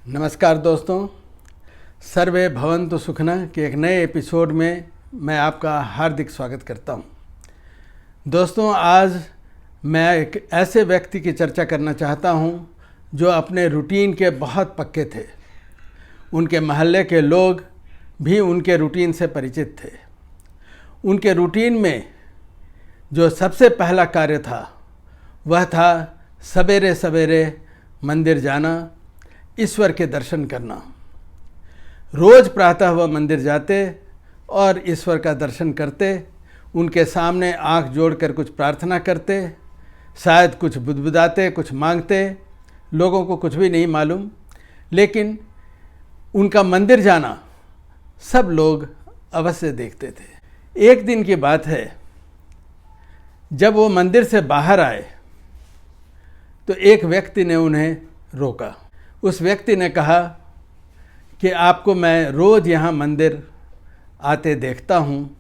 नमस्कार दोस्तों, सर्वे भवन्तु सुखिनः के एक नए एपिसोड में मैं आपका हार्दिक स्वागत करता हूं। दोस्तों, आज मैं एक ऐसे व्यक्ति की चर्चा करना चाहता हूं जो अपने रूटीन के बहुत पक्के थे। उनके महल्ले के लोग भी उनके रूटीन से परिचित थे। उनके रूटीन में जो सबसे पहला कार्य था वह था सवेरे सवेरे मंदिर जाना, ईश्वर के दर्शन करना। रोज़ प्रातः वह मंदिर जाते और ईश्वर का दर्शन करते, उनके सामने आंख जोड़कर कुछ प्रार्थना करते, शायद कुछ बुदबुदाते, कुछ मांगते, लोगों को कुछ भी नहीं मालूम, लेकिन उनका मंदिर जाना सब लोग अवश्य देखते थे। एक दिन की बात है, जब वो मंदिर से बाहर आए तो एक व्यक्ति ने उन्हें रोका। उस व्यक्ति ने कहा कि आपको मैं रोज़ यहाँ मंदिर आते देखता हूँ,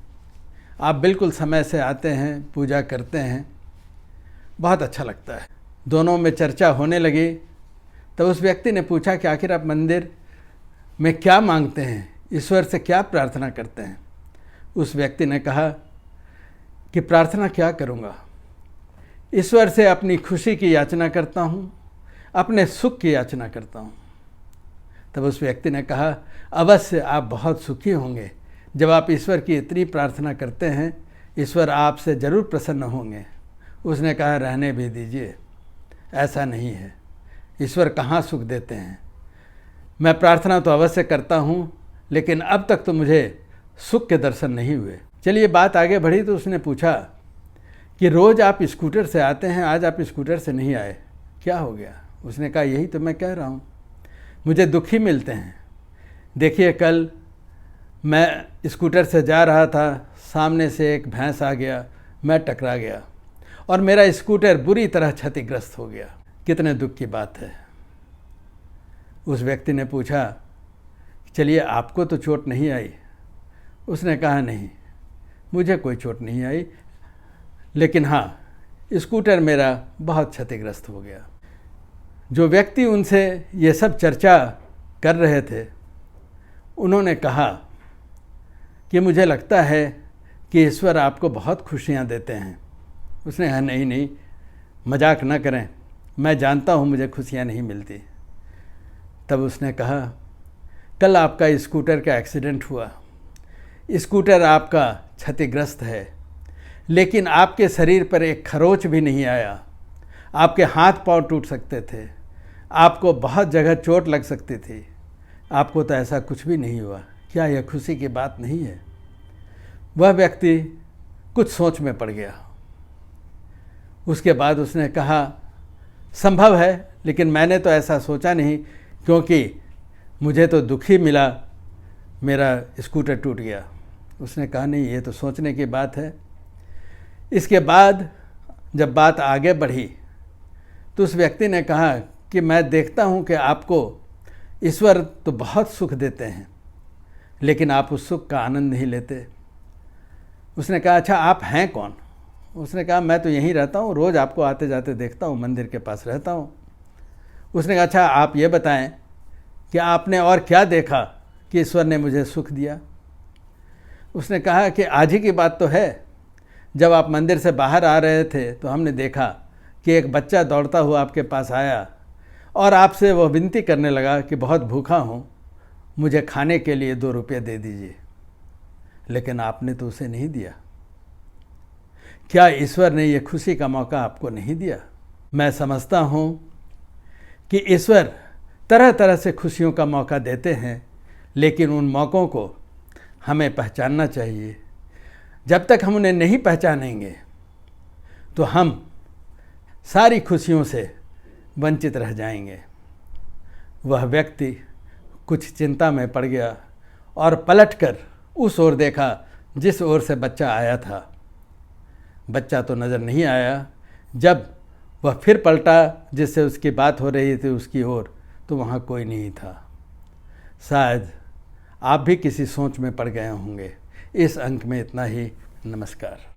आप बिल्कुल समय से आते हैं, पूजा करते हैं, बहुत अच्छा लगता है। दोनों में चर्चा होने लगी। तो उस व्यक्ति ने पूछा कि आखिर आप मंदिर में क्या मांगते हैं, ईश्वर से क्या प्रार्थना करते हैं। उस व्यक्ति ने कहा कि प्रार्थना क्या करूँगा, ईश्वर से अपनी खुशी की याचना करता हूँ, अपने सुख की याचना करता हूँ। तब उस व्यक्ति ने कहा, अवश्य आप बहुत सुखी होंगे जब आप ईश्वर की इतनी प्रार्थना करते हैं, ईश्वर आपसे ज़रूर प्रसन्न होंगे। उसने कहा, रहने भी दीजिए, ऐसा नहीं है, ईश्वर कहाँ सुख देते हैं। मैं प्रार्थना तो अवश्य करता हूँ, लेकिन अब तक तो मुझे सुख के दर्शन नहीं हुए। चलिए बात आगे बढ़ी तो उसने पूछा कि रोज़ आप स्कूटर से आते हैं, आज आप स्कूटर से नहीं आए, क्या हो गया। उसने कहा, यही तो मैं कह रहा हूँ, मुझे दुखी मिलते हैं। देखिए, कल मैं स्कूटर से जा रहा था, सामने से एक भैंस आ गया, मैं टकरा गया और मेरा स्कूटर बुरी तरह क्षतिग्रस्त हो गया। कितने दुख की बात है। उस व्यक्ति ने पूछा, चलिए आपको तो चोट नहीं आई। उसने कहा, नहीं, मुझे कोई चोट नहीं आई, लेकिन हाँ, स्कूटर मेरा बहुत क्षतिग्रस्त हो गया। जो व्यक्ति उनसे ये सब चर्चा कर रहे थे, उन्होंने कहा कि मुझे लगता है कि ईश्वर आपको बहुत खुशियाँ देते हैं। उसने कहा, नहीं नहीं, मजाक न करें, मैं जानता हूँ मुझे खुशियाँ नहीं मिलती। तब उसने कहा, कल आपका स्कूटर का एक्सीडेंट हुआ, स्कूटर आपका क्षतिग्रस्त है, लेकिन आपके शरीर पर एक खरोंच भी नहीं आया। आपके हाथ पांव टूट सकते थे, आपको बहुत जगह चोट लग सकती थी, आपको तो ऐसा कुछ भी नहीं हुआ। क्या यह खुशी की बात नहीं है। वह व्यक्ति कुछ सोच में पड़ गया। उसके बाद उसने कहा, संभव है, लेकिन मैंने तो ऐसा सोचा नहीं, क्योंकि मुझे तो दुख ही मिला, मेरा स्कूटर टूट गया। उसने कहा, नहीं, ये तो सोचने की बात है। इसके बाद जब बात आगे बढ़ी तो उस व्यक्ति ने कहा कि मैं देखता हूँ कि आपको ईश्वर तो बहुत सुख देते हैं, लेकिन आप उस सुख का आनंद नहीं लेते। उसने कहा, अच्छा आप हैं कौन। उसने कहा, मैं तो यहीं रहता हूँ, रोज़ आपको आते जाते देखता हूँ, मंदिर के पास रहता हूँ। उसने कहा, अच्छा आप ये बताएं कि आपने और क्या देखा कि ईश्वर ने मुझे सुख दिया। उसने कहा कि आज ही की बात तो है, जब आप मंदिर से बाहर आ रहे थे तो हमने देखा कि एक बच्चा दौड़ता हुआ आपके पास आया और आपसे वह विनती करने लगा कि बहुत भूखा हूँ, मुझे खाने के लिए 2 रुपये दे दीजिए, लेकिन आपने तो उसे नहीं दिया। क्या ईश्वर ने यह खुशी का मौका आपको नहीं दिया। मैं समझता हूँ कि ईश्वर तरह तरह से खुशियों का मौका देते हैं, लेकिन उन मौक़ों को हमें पहचानना चाहिए। जब तक हम उन्हें नहीं पहचानेंगे तो हम सारी खुशियों से वंचित रह जाएंगे। वह व्यक्ति कुछ चिंता में पड़ गया और पलटकर उस ओर देखा जिस ओर से बच्चा आया था। बच्चा तो नज़र नहीं आया। जब वह फिर पलटा जिससे उसकी बात हो रही थी उसकी ओर, तो वहाँ कोई नहीं था। शायद आप भी किसी सोच में पड़ गए होंगे। इस अंक में इतना ही। नमस्कार।